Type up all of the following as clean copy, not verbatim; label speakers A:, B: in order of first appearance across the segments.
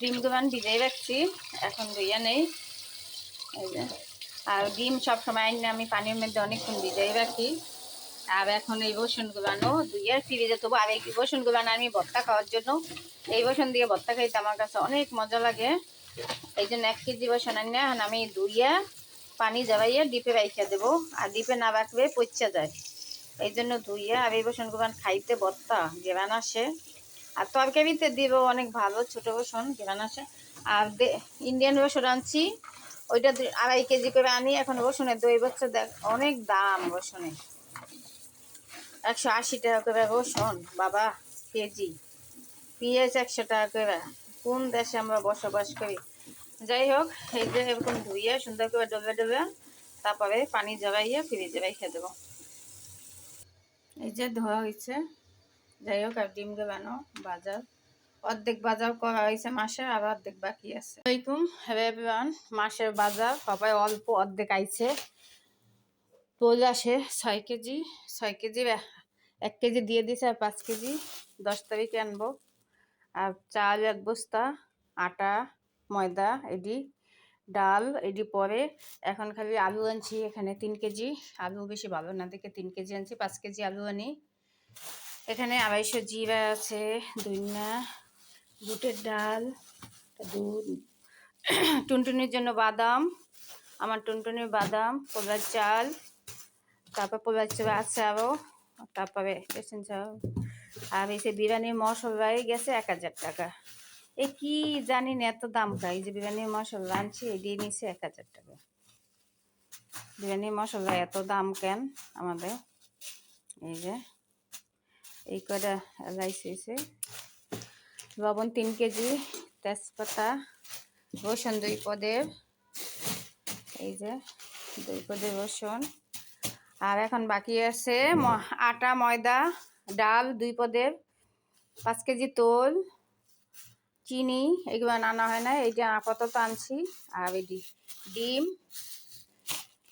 A: ডিমগুলো ভিজাই রাখছি, এখন ধুইয়া নেই। এই যে, আর ডিম সবসময় আইনে আমি পানির মধ্যে অনেকক্ষণ ভিজাই রাখি। আর এখন এই রসুনগুলো ধুইয়া ফ্রিজে দেবো। আর এই রসুনগুলো আমি ভর্তা খাওয়ার জন্য, এই রসুন দিয়ে ভর্তা খাইতে আমার কাছে অনেক মজা লাগে। এই জন্য 1 কেজি রসুন আনিয়ে এখন আমি ধুইয়া পানি জ্বালাইয়া ডিপে রাইখা দেবো। আর ডিপে না রাখলে পচা যায়, এই জন্য ধুইয়া। আর এই রসুনগুলো খাইতে ভর্তা ঘেরান আসে, আর তরকারিতে দিব অনেক ভালো, ছোট রসুন ঘেরান আসে। আর ইন্ডিয়ান রসুন আনছি, ওইটা 2.5 কেজি করে আনি। এখন রসুনের দই বচ্ছে, দেখ অনেক দাম রসুনের, 180 টাকা করে রসুন বাবা কেজি। পেঁয়াজ 100 টাকা করে। কোন দেশে আমরা বসবাস করি? যাই হোক, এই যে এরকম ধুইয়া সুন্দর করে ডবে ডবে তারপরে পানি জড়াইয়া ফ্রিজে রেখে দেবো। এই যে ধোয়া হয়েছে। যাই হোক, আর ডিম দেবানো বাজার অর্ধেক বাজার করা হয়েছে মাসের, আর অর্ধেক বাকি আছে। আসসালামাইকুম এভরিওয়ান। মাসের বাজার সবাই অল্প অর্ধেক আইছে। তোল আসে 6 কেজি, 6 কেজির 1 কেজি দিয়ে দিছে, আর 5 কেজি 10 তারিখে আনবো। আর চাল 1 বস্তা, আটা ময়দা এডি, ডাল এডি পরে। এখন খালি আলু আনছি এখানে 3 কেজি। আলু বেশি ভালো না দেখে 3 কেজি আনছি, 5 কেজি আলু আনি। এখানে 250 জিরা আছে, ধনিয়া, বুটের ডাল, দুধ, টুনটুনির জন্য বাদাম, আমার টুনটুনির বাদাম, পোলার চাল, তারপর পোলার চাল আছে আরও, তারপরে রেশন চাল। আর এই যে বিরিয়ানির মশলাই গেছে 1000 টাকা। এ কি জানি না এত দাম খাই। এই যে বিরিয়ানির মশলা আনছি, এগিয়ে নিচ্ছে 1000 টাকা। বিরিয়ানির মশলা এত দাম কেন আমাদের? এই যে এই কটা এলাইছে, লবণ 3 কেজি, তেজপাতা, রসুন 2 পদের, এই যে 2 পদের রসুন। আর এখন বাকি আছে আটা ময়দা ডাল 2 পদের, 5 কেজি তোল, চিনি, এগুলো আনা হয় না, এইটা আপাতত আনছি। আর এই ডিম,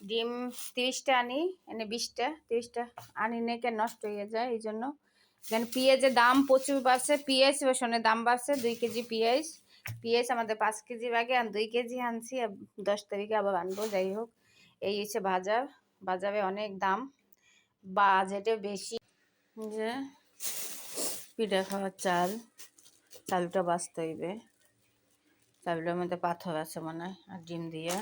A: ডিম 30টা আনি, এনে 20টা 30টা আনি নেকে নষ্ট হয়ে যায়, এই জন্য। এখানে পেঁয়াজের দাম প্রচুর বাড়ছে, পেঁয়াজ রসুনের দাম বাড়ছে। 2 কেজি পেঁয়াজ, পেঁয়াজ আমাদের 5 কেজির আগে, আর 2 কেজি আনছি, 10 তারিখে আবার আনবো। যাই হোক, এই হচ্ছে বাজার। বাজারে অনেক দাম, বাজেটে বেশি। যে পিঠা খাওয়ার চাল, চালটা বাঁচতে হইবে। চালটার মধ্যে পাথর আছে মনে হয়। আর ডিম দিয়ে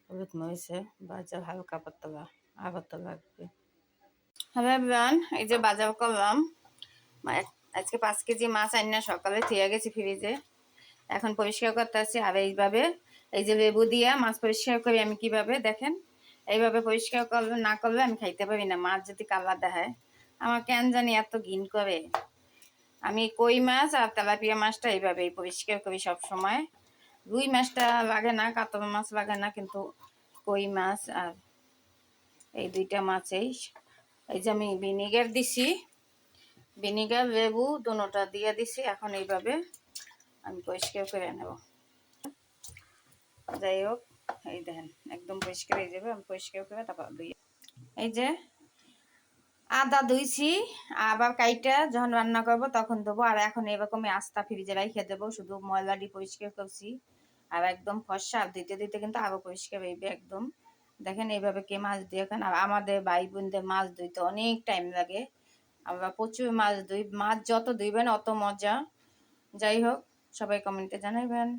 A: হলুদ মরিচে বাজার হালকা পাতলা, আবার তো লাগবে। হ্যালো এভরিওয়ান, এই যে বাজার করলাম। আজকে 5 কেজি মাছ আনি না, সকালে থিয়ে গেছি ফ্রিজে, এখন পরিষ্কার করতে আসছি। আর এইভাবে এই যে লেবু দিয়ে মাছ পরিষ্কার করি আমি কিভাবে দেখেন। এইভাবে পরিষ্কার করলে না করলে আমি খাইতে পারি না। মাছ যদি কালা দেখায় আমার কেন জানি এত ঘিন করে। আমি কই মাছ আর তেলাপিয়া মাছটা এইভাবেই পরিষ্কার করি সব সময়। রুই মাছটা লাগে না, কাতলা মাছ লাগে না, কিন্তু কই মাছ আর এই 2টা মাছেই। এই যে আমি ভিনিগার দিছি, ভিনিগার লেবু দুটোটা দিয়ে দিছি। এখন এইভাবে আমি পরিষ্কার করে নেব। যাই হোক, এই দেখেন একদম পরিষ্কার হয়ে যাবে। আমি পরিষ্কার করে তারপর ধুই। এই যে আদা ধুইছি, আবার কাইটা যখন রান্না করবো তখন দেবো। আর এখন এরকমই আস্তা ফ্রিজে রাইখে দেবো, শুধু ময়লাটি পরিষ্কার করছি। আর একদম ফর্সা, আর দিতে দিতে কিন্তু আরো পরিষ্কার হইবে একদম। দেখেন এইভাবে কে মাছ দিয়ে খান। আর আমাদের ভাই বোনদের মাছ ধুইতে অনেক টাইম লাগে, আমরা প্রচুর মাছ ধুই। মাছ যত ধুইবেন অত মজা। যাই হোক, সবাই কমেন্টে জানাইবেন।